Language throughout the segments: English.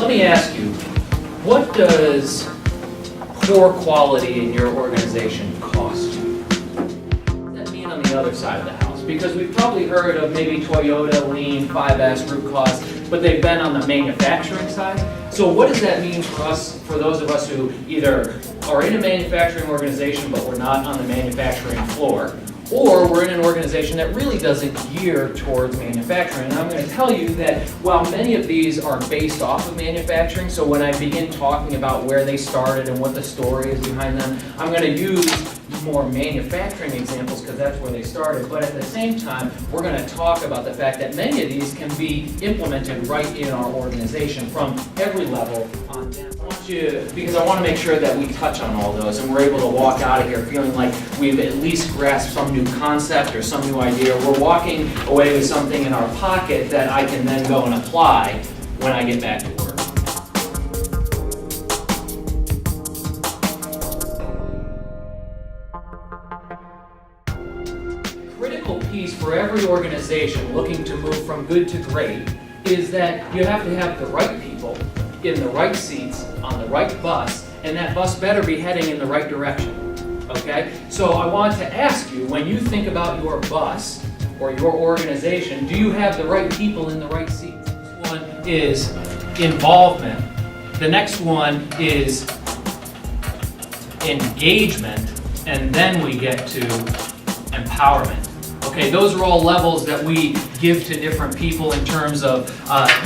let me ask you, what does poor quality in your organization cost you? What does that mean on the other side of the house? Because we've probably heard of maybe Toyota, Lean, 5S, root cause, but they've been on the manufacturing side. So what does that mean for us, for those of us who either are in a manufacturing organization but we're not on the manufacturing floor, or we're in an organization that really doesn't gear towards manufacturing? And I'm going to tell you that while many of these are based off of manufacturing, so when I begin talking about where they started and what the story is behind them, I'm going to use more manufacturing examples because that's where they started. But at the same time, we're going to talk about the fact that many of these can be implemented right in our organization from every level on down. Because I want to make sure that we touch on all those and we're able to walk out of here feeling like we've at least grasped some new concept or some new idea. We're walking away with something in our pocket that I can then go and apply when I get back to work. Critical piece for every organization looking to move from good to great is that you have to have the right people in the right seats, on the right bus, and that bus better be heading in the right direction, okay? So I want to ask you, when you think about your bus or your organization, do you have the right people in the right seats? This one is involvement. The next one is engagement, and then we get to empowerment. Okay, those are all levels that we give to different people in terms of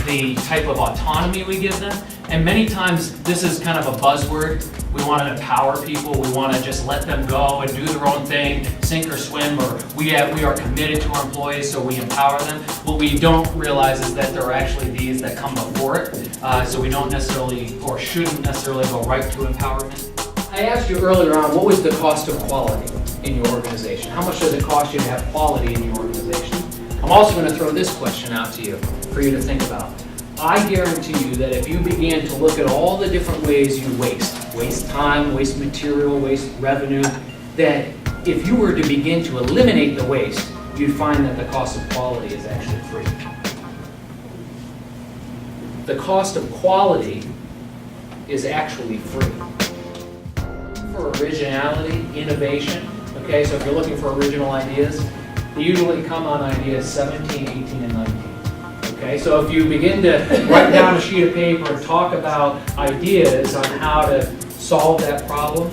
the type of autonomy we give them. And many times this is kind of a buzzword. We want to empower people. We want to just let them go and do their own thing, sink or swim, or we are committed to our employees, so we empower them. What we don't realize is that there are actually these that come before it. So we don't necessarily, or shouldn't necessarily, go right to empowerment. I asked you earlier on, what was the cost of quality in your organization? How much does it cost you to have quality in your organization? I'm also going to throw this question out to you for you to think about. I guarantee you that if you began to look at all the different ways you waste time, waste material, waste revenue, that if you were to begin to eliminate the waste, you'd find that the cost of quality is actually free. The cost of quality is actually free. For originality, innovation, okay, so if you're looking for original ideas, they usually come on ideas 17, 18, and 19. Okay, so if you begin to write down a sheet of paper and talk about ideas on how to solve that problem,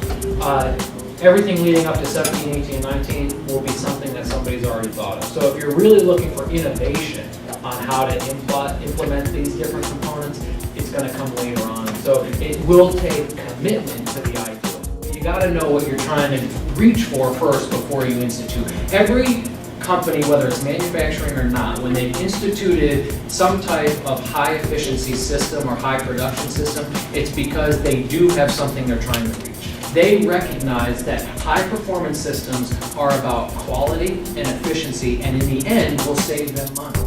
everything leading up to 17, 18, and 19 will be something that somebody's already thought of. So if you're really looking for innovation on how to implement these different components, it's going to come later on. So it will take commitment to the idea. You got to know what you're trying to reach for first before you institute. Every company, whether it's manufacturing or not, when they've instituted some type of high efficiency system or high production system, it's because they do have something they're trying to reach. They recognize that high performance systems are about quality and efficiency, and in the end will save them money.